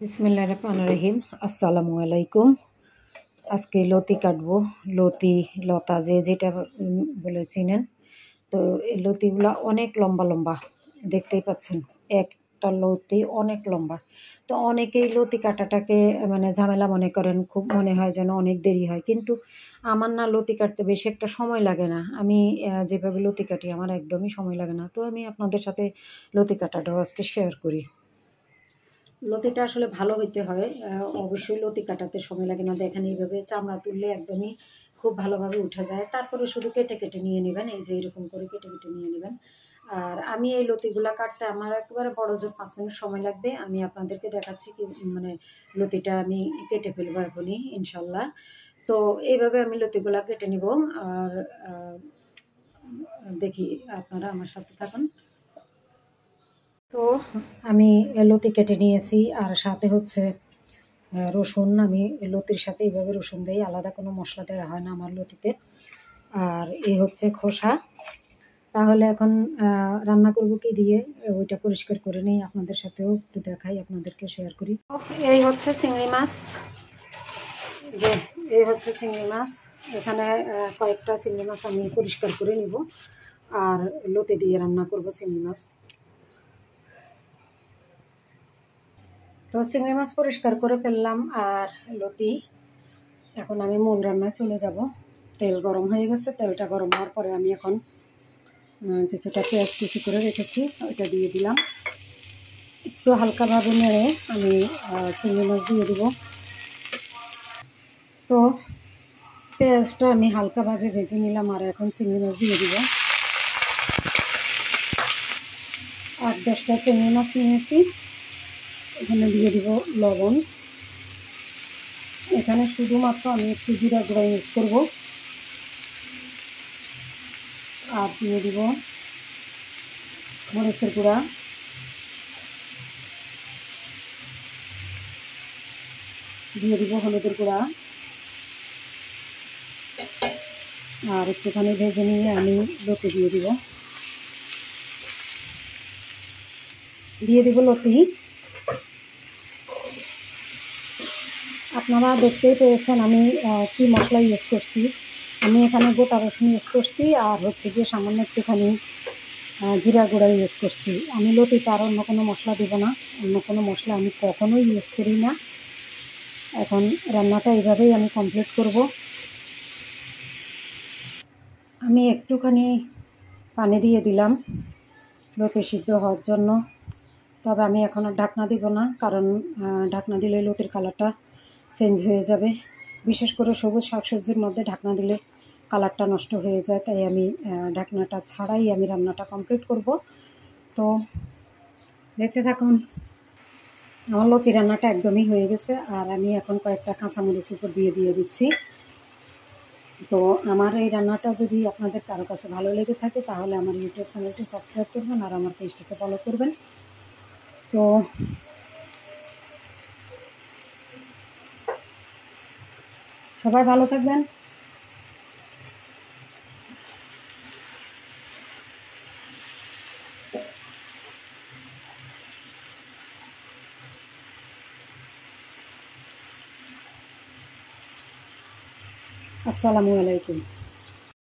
বিসমিল্লাহির রহমানির রহিম। আসসালামু আলাইকুম। আজকে লতি কাটবো। লতি, লতা যে যেটা বলে চিনেন। তো এই লতিগুলা অনেক লম্বা লম্বা, দেখতেই পাচ্ছেন। একটা লতি অনেক লম্বা। তো অনেকেই লতি কাটাটাকে মানে ঝামেলা মনে করেন, খুব মনে হয় যেন অনেক দেরি হয়, কিন্তু আমার না লতি কাটতে বেশি একটা সময় লাগে না। আমি যেভাবে লতি কাটি আমার একদমই সময় লাগে না। তো আমি আপনাদের সাথে লতি কাটাটাও আজকে শেয়ার করি। লতিটা আসলে ভালো হইতে হয়। অবশ্যই লতি কাটাতে সময় লাগে না। দেখেন এইভাবে চামড়া তুললে একদমই খুব ভালোভাবে উঠে যায়। তারপরে শুধু কেটে কেটে নিয়ে নেবেন, এই যে এরকম করে কেটে কেটে নিয়ে নেবেন। আর আমি এই লতিগুলা কাটতে আমার একেবারে বড় জোর ৫ মিনিট সময় লাগবে। আমি আপনাদেরকে দেখাচ্ছি কি মানে লতিটা আমি কেটে ফেলবো এখনই ইনশাল্লাহ। তো এইভাবে আমি লতিগুলা কেটে নিব। আর দেখি, আপনারা আমার সাথে থাকুন। তো আমি লতি কেটে নিয়েছি, আর সাথে হচ্ছে রসুন। আমি লতির সাথে এইভাবে রসুন দিই, আলাদা কোনো মশলা দেওয়া হয় না আমার লতিতে। আর এই হচ্ছে খোসা। তাহলে এখন রান্না করব কি দিয়ে, ওইটা পরিষ্কার করে নিই, আপনাদের সাথেও একটু দেখাই, আপনাদেরকে শেয়ার করি। এই হচ্ছে চিংড়ি মাছ। যে এই হচ্ছে চিংড়ি মাছ। এখানে কয়েকটা চিংড়ি মাছ আমি পরিষ্কার করে নিব, আর লতি দিয়ে রান্না করব চিংড়ি মাছ। তো চিংড়ি মাছ পরিষ্কার করে ফেললাম, আর লতি। এখন আমি মূল রান্নায় চলে যাব। তেল গরম হয়ে গেছে। তেলটা গরম হওয়ার পরে আমি এখন কিছুটা পেঁয়াজ কুচি করে রেখেছি, ওইটা দিয়ে দিলাম। একটু হালকাভাবে নেড়ে আমি চিংড়ি মাছ দিয়ে দিব। তো পেঁয়াজটা আমি হালকাভাবে ভেজে নিলাম, আর এখন চিংড়ি মাছ দিয়ে দিব। ৮-১০টা চিংড়ি মাছ নিয়েছি। এখানে দিয়ে দিব লবণ। এখানে শুধুমাত্র আমি একটু জিরা গুঁড়া ইউজ করব। আর দিয়ে দিব মরিচের গুঁড়া, দিয়ে দিব হলুদের গুঁড়া। আর একটুখানি ভেজে নিয়ে আমি লতি দিয়ে দিব লতি। আপনারা দেখতেই পেয়েছেন আমি কি মশলা ইউজ করছি। আমি এখানে গোটা রসুন ইউজ করছি, আর হচ্ছে গিয়ে সামান্য একটুখানি জিরা গুঁড়া ইউজ করছি। আমি লতিতে আর অন্য কোনো মশলা দেব না। অন্য কোনো মশলা আমি কখনোই ইউজ করি না। এখন রান্নাটা এইভাবেই আমি কমপ্লিট করব। আমি একটুখানি পানি দিয়ে দিলাম লতি সিদ্ধ হওয়ার জন্য। তবে আমি এখন আর ঢাকনা দিব না, কারণ ঢাকনা দিলে লতির কালারটা চেঞ্জ হয়ে যাবে। বিশেষ করে সবুজ শাকসবজির মধ্যে ঢাকনা দিলে কালারটা নষ্ট হয়ে যায়। তাই আমি ঢাকনাটা ছাড়াই আমি রান্নাটা কমপ্লিট করব। তো দেখতে থাকুন। আমার লতি রান্নাটা একদমই হয়ে গেছে, আর আমি এখন কয়েকটা কাঁচামরিচ উপর দিয়ে দিচ্ছি। তো আমার এই রান্নাটা যদি আপনাদের কারো কাছে ভালো লেগে থাকে, তাহলে আমার ইউটিউব চ্যানেলটি সাবস্ক্রাইব করবেন, আর আমার পেজটিকে ফলো করবেন। তো সবাই ভালো থাকবেন। আসসালামু আলাইকুম।